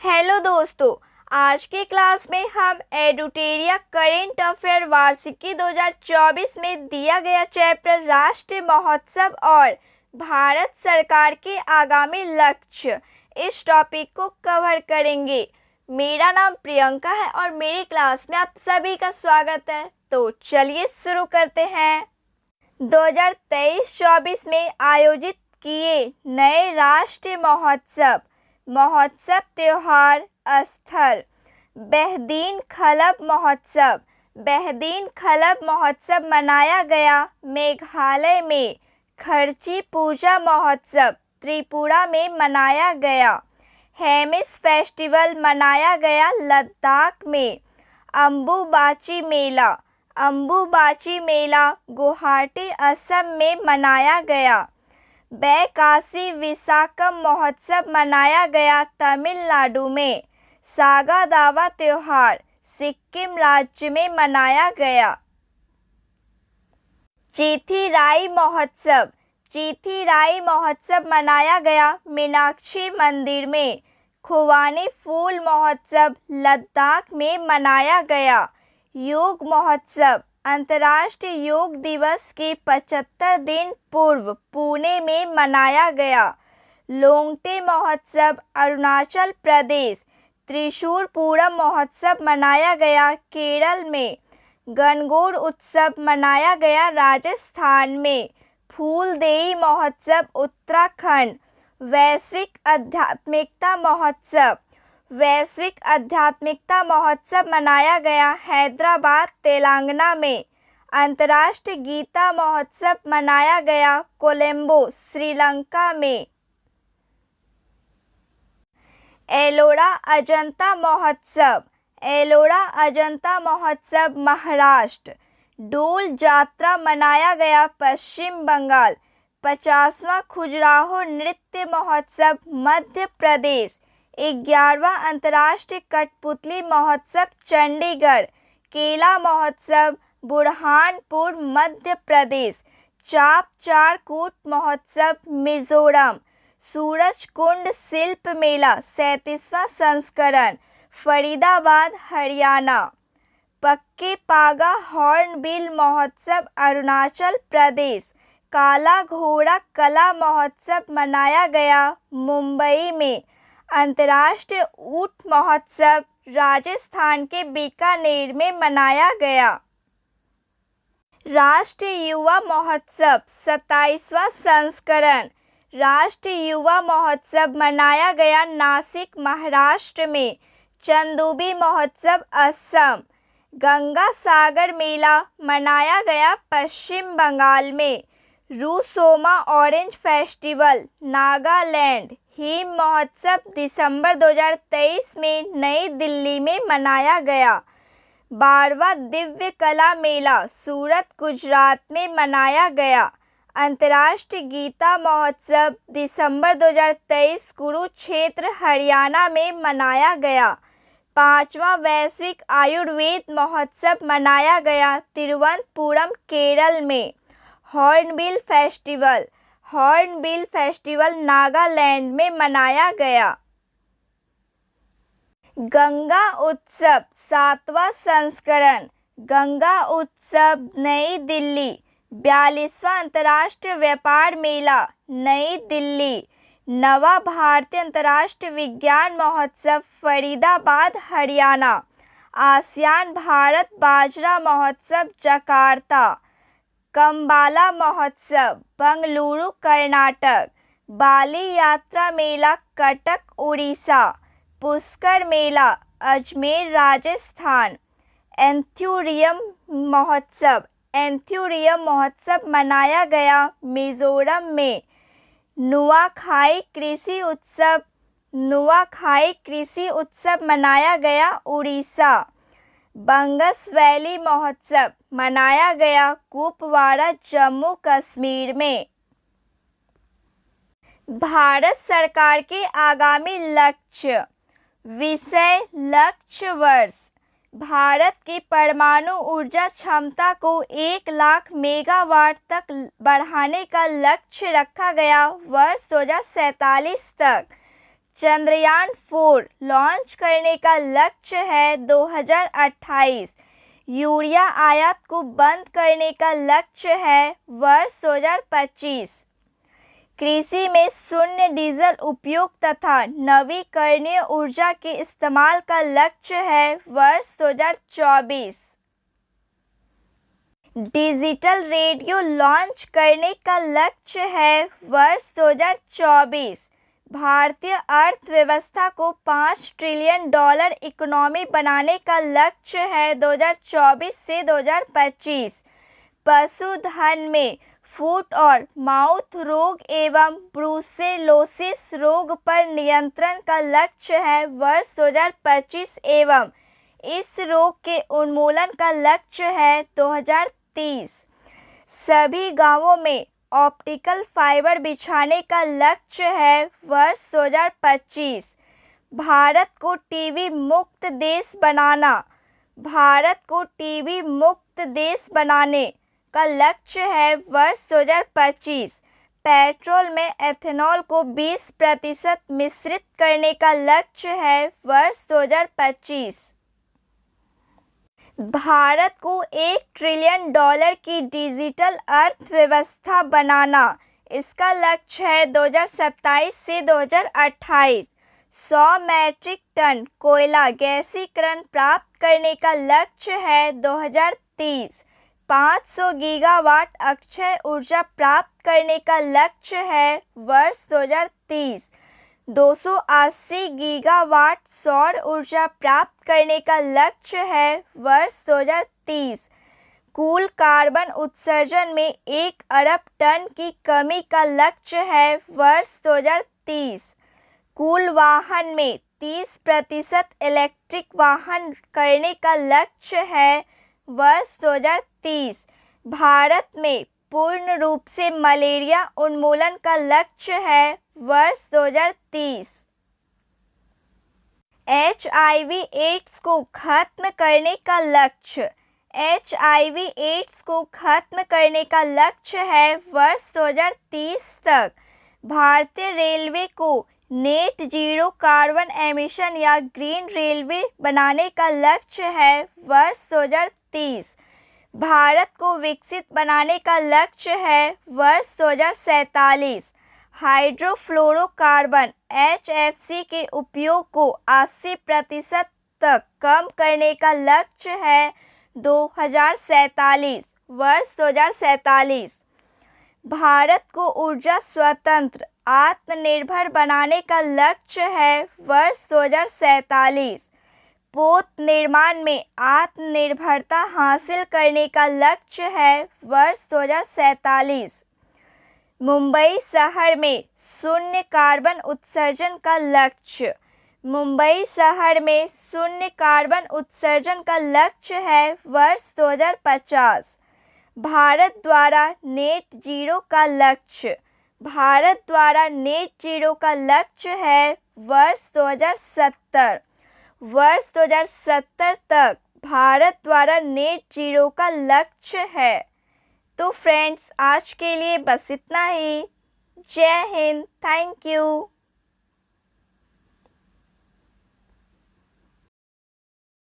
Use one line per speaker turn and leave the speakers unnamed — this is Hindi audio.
हेलो दोस्तों, आज के क्लास में हम एडुटेरिया करेंट अफेयर वार्षिकी 2024 में दिया गया चैप्टर राष्ट्रीय महोत्सव और भारत सरकार के आगामी लक्ष्य इस टॉपिक को कवर करेंगे। मेरा नाम प्रियंका है और मेरी क्लास में आप सभी का स्वागत है। तो चलिए शुरू करते हैं। 2023-24 में आयोजित किए नए राष्ट्रीय महोत्सव त्योहार स्थल बेहदीन खलब महोत्सव मनाया गया मेघालय में। खर्ची पूजा महोत्सव त्रिपुरा में मनाया गया। हेमिस फेस्टिवल मनाया गया लद्दाख में। अम्बुबाची मेला गुवाहाटी असम में मनाया गया। बैकासी विशाखम महोत्सव मनाया गया तमिलनाडु में। सागा दावा त्योहार सिक्किम राज्य में मनाया गया। चिथिराई महोत्सव मनाया गया मीनाक्षी मंदिर में। खुबानी फूल महोत्सव लद्दाख में मनाया गया। योग महोत्सव अंतर्राष्ट्रीय योग दिवस के 75 दिन पूर्व पुणे में मनाया गया। लोंगटे महोत्सव अरुणाचल प्रदेश। त्रिशूर पूरम महोत्सव मनाया गया केरल में। गणगौर उत्सव मनाया गया राजस्थान में। फूलदेई महोत्सव उत्तराखंड। वैश्विक आध्यात्मिकता महोत्सव मनाया गया हैदराबाद तेलंगाना में। अंतर्राष्ट्रीय गीता महोत्सव मनाया गया कोलंबो श्रीलंका में। एलोरा अजंता महोत्सव महाराष्ट्र। डोल जात्रा मनाया गया पश्चिम बंगाल। 50वां खजुराहो नृत्य महोत्सव मध्य प्रदेश। 11वां अंतर्राष्ट्रीय कठपुतली महोत्सव चंडीगढ़। केला महोत्सव बुरहानपुर मध्य प्रदेश। चाप चारकूट महोत्सव मिजोरम। सूरजकुंड शिल्प मेला 37वां संस्करण फरीदाबाद हरियाणा। पक्के पागा हॉर्नबिल महोत्सव अरुणाचल प्रदेश। काला घोड़ा कला महोत्सव मनाया गया मुंबई में। अंतर्राष्ट्रीय ऊंट महोत्सव राजस्थान के बीकानेर में मनाया गया। राष्ट्रीय युवा महोत्सव 27वां संस्करण राष्ट्रीय युवा महोत्सव मनाया गया नासिक महाराष्ट्र में। चंदूबी महोत्सव असम। गंगा सागर मेला मनाया गया पश्चिम बंगाल में। Rusoma orange festival Nagaland. Him महोत्सव दिसंबर 2023 में नई दिल्ली में मनाया गया। 12वां दिव्य कला मेला सूरत गुजरात में मनाया गया। अंतर्राष्ट्रीय गीता महोत्सव दिसंबर 2023 कुरुक्षेत्र हरियाणा में मनाया गया। 5वां वैश्विक आयुर्वेद महोत्सव मनाया गया तिरुवनंतपुरम केरल में। हॉर्नबिल फेस्टिवल नागालैंड में मनाया गया। गंगा उत्सव 7वां संस्करण गंगा उत्सव नई दिल्ली। 42वां अंतर्राष्ट्रीय व्यापार मेला नई दिल्ली। 9वां भारतीय अंतर्राष्ट्रीय विज्ञान महोत्सव फरीदाबाद हरियाणा। आसियान भारत बाजरा महोत्सव जकार्ता। कंबाला महोत्सव बंगलुरु कर्नाटक। बाली यात्रा मेला कटक उड़ीसा। पुष्कर मेला अजमेर राजस्थान। एंथ्यूरियम महोत्सव मनाया गया मिजोरम में। नुआखाई कृषि उत्सव मनाया गया उड़ीसा। बंगस वैली महोत्सव मनाया गया कुपवाड़ा जम्मू कश्मीर में। भारत सरकार के आगामी लक्ष्य विषय लक्ष्य वर्ष। भारत की परमाणु ऊर्जा क्षमता को 1 लाख मेगावाट तक बढ़ाने का लक्ष्य रखा गया वर्ष 2047 तक। चंद्रयान-4 लॉन्च करने का लक्ष्य है 2028। यूरिया आयात को बंद करने का लक्ष्य है वर्ष 2025। कृषि में शून्य डीजल उपयोग तथा नवीकरणीय ऊर्जा के इस्तेमाल का लक्ष्य है वर्ष 2024। डिजिटल रेडियो लॉन्च करने का लक्ष्य है वर्ष 2024। भारतीय अर्थव्यवस्था को $5 ट्रिलियन इकोनॉमी बनाने का लक्ष्य है 2024 से 2025। पशुधन में फुट और माउथ रोग एवं ब्रुसेलोसिस रोग पर नियंत्रण का लक्ष्य है वर्ष 2025 एवं इस रोग के उन्मूलन का लक्ष्य है 2030। सभी गांवों में ऑप्टिकल फाइबर बिछाने का लक्ष्य है वर्ष 2025। भारत को टीबी मुक्त देश बनाना। भारत को टीबी मुक्त देश बनाने का लक्ष्य है वर्ष 2025। पेट्रोल में एथेनॉल को 20% मिश्रित करने का लक्ष्य है वर्ष 2025। भारत को $1 ट्रिलियन की डिजिटल अर्थव्यवस्था बनाना, इसका लक्ष्य है 2027 से 2028। 100 मैट्रिक टन कोयला गैसीकरण प्राप्त करने का लक्ष्य है 2030। 500 गीगावाट अक्षय ऊर्जा प्राप्त करने का लक्ष्य है वर्ष 2030। 280 गीगावाट सौर ऊर्जा प्राप्त करने का लक्ष्य है वर्ष 2030। कुल कार्बन उत्सर्जन में 1 अरब टन की कमी का लक्ष्य है वर्ष 2030। कुल वाहन में 30% इलेक्ट्रिक वाहन करने का लक्ष्य है वर्ष 2030। भारत में पूर्ण रूप से मलेरिया उन्मूलन का लक्ष्य है वर्ष 2030। HIV एड्स को खत्म करने का लक्ष्य। HIV एड्स को खत्म करने का लक्ष्य है वर्ष 2030 तक। भारतीय रेलवे को नेट जीरो कार्बन एमिशन या ग्रीन रेलवे बनाने का लक्ष्य है वर्ष 2030। भारत को विकसित बनाने का लक्ष्य है वर्ष 2047। हाइड्रोफ्लोरोकार्बन HFC के उपयोग को 80% तक कम करने का लक्ष्य है 2047 वर्ष 2047। भारत को ऊर्जा स्वतंत्र आत्मनिर्भर बनाने का लक्ष्य है वर्ष 2047। पोत निर्माण में आत्मनिर्भरता हासिल करने का लक्ष्य है वर्ष 2047। मुंबई शहर में शून्य कार्बन उत्सर्जन का लक्ष्य। मुंबई शहर में शून्य कार्बन उत्सर्जन का लक्ष्य है वर्ष 2050। भारत द्वारा नेट जीरो का लक्ष्य। भारत द्वारा नेट जीरो का लक्ष्य है वर्ष 2070। वर्ष 2070 तक भारत द्वारा नेट जीरो का लक्ष्य है। तो फ्रेंड्स, आज के लिए बस इतना ही। जय हिंद, थैंक यू।